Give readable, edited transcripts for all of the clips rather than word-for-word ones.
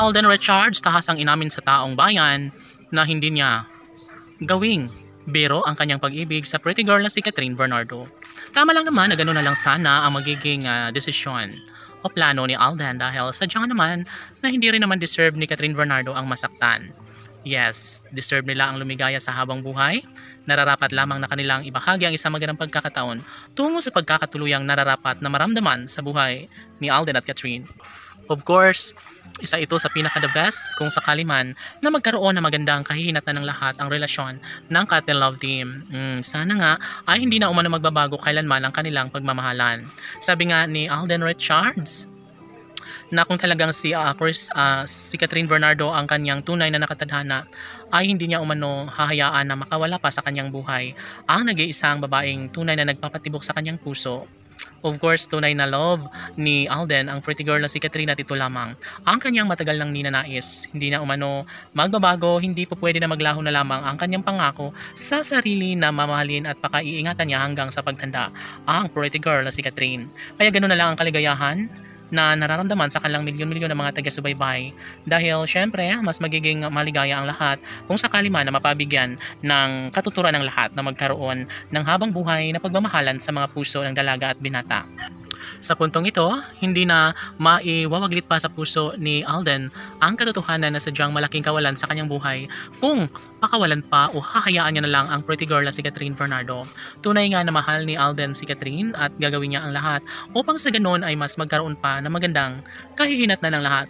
Alden Richards tahasang inamin sa taong bayan na hindi niya gawing biro ang kanyang pag-ibig sa pretty girl na si Catherine Bernardo. Tama lang naman na gano'n na lang sana ang magiging desisyon o plano ni Alden dahil sadyang naman na hindi rin naman deserve ni Catherine Bernardo ang masaktan. Yes, deserve nila ang lumigaya sa habang buhay. Nararapat lamang na kanilang ibahagi ang isang magandang pagkakataon tungo sa pagkakatuluyang nararapat na maramdaman sa buhay ni Alden at Catherine. Of course, isa ito sa pinaka-the best kung sakali man na magkaroon ng magandang kahihinatnan ng lahat ang relasyon ng Cat and Love team. Sana nga ay hindi na umano magbabago kailanman ang kanilang pagmamahalan. Sabi nga ni Alden Richards na kung talagang si Catherine Bernardo ang kanyang tunay na nakatadhana ay hindi niya umano hahayaan na makawala pa sa kanyang buhay ang nag-iisang babaeng tunay na nagpapatibok sa kanyang puso. Of course, tunay na love ni Alden ang pretty girl na si Catherine at ito lamang ang kanyang matagal nang ninanais. Hindi na umano magbabago, hindi po pwede na maglaho na lamang ang kanyang pangako sa sarili na mamahalin at pakaiingatan niya hanggang sa pagtanda ang pretty girl na si Catherine. Kaya ganoon na lang ang kaligayahan na nararamdaman sa kanilang milyon-milyon ng mga taga-subaybay dahil syempre mas magiging maligaya ang lahat kung sakali man na mapabigyan ng katuturan ng lahat na magkaroon ng habang buhay na pagmamahalan sa mga puso ng dalaga at binata. Sa puntong ito, hindi na maiwawaglit pa sa puso ni Alden ang katotohanan na sadyang malaking kawalan sa kanyang buhay kung pakawalan pa o hahayaan niya na lang ang pretty girl na si Catherine Bernardo. Tunay nga na mahal ni Alden si Catherine at gagawin niya ang lahat upang sa ganoon ay mas magkaroon pa ng magandang kahihinatnan ng lahat.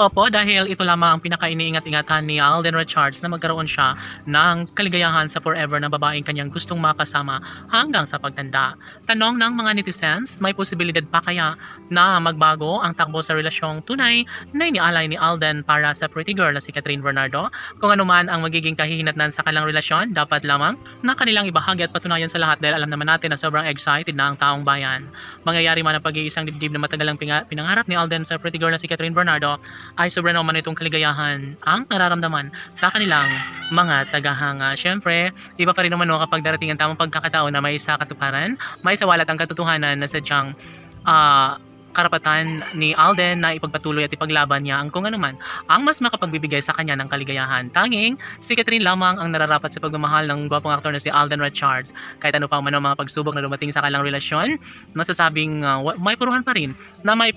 Opo, dahil ito lamang ang pinaka-iniingat-ingatan ni Alden Richards na magkaroon siya ng kaligayahan sa forever na babaeng kanyang gustong makasama hanggang sa pagtanda. Tanong ng mga netizens, may posibilidad pa kaya na magbago ang takbo sa relasyong tunay na inialay ni Alden para sa pretty girl na si Catherine Bernardo? Kung ano man ang magiging kahihinatnan sa kanilang relasyon, dapat lamang na kanilang ibahagi at patunayan sa lahat dahil alam naman natin na sobrang excited na ang taong bayan. Mangyayari man ang pag-iisang dibdib na matagalang pinangarap ni Alden sa pretty girl na si Catherine Bernardo, ay sobrang naman itong kaligayahan ang nararamdaman sa kanilang mga tagahanga. Siyempre, iba pa rin naman kapag darating ang tamang pagkakataon na may isa katuparan, may isa walat ang katotohanan na sadyang karapatan ni Alden na ipagpatuloy at ipaglaban niya ang kung ano man ang mas makapagbibigay sa kanya ng kaligayahan. Tanging si Catherine lamang ang nararapat sa pagmamahal ng gwapong aktor na si Alden Richards. Kahit ano pa man ang mga pagsubok na dumating sa kanilang relasyon, masasabing may puruhan pa rin na may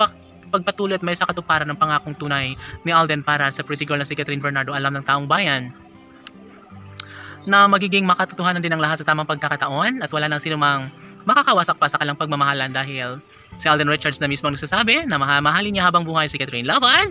pagpatuloy at may sa katuparan ng pangakong tunay ni Alden para sa pretty girl na si Catherine Bernardo. Alam ng taong bayan na magiging makatotohanan din ang lahat sa tamang pagkakataon at wala nang sinumang makakawasak pa sa kanilang pagmamahalan dahil si Alden Richards na mismo nagsasabi na mahalin niya habang buhay si Catherine. Laban!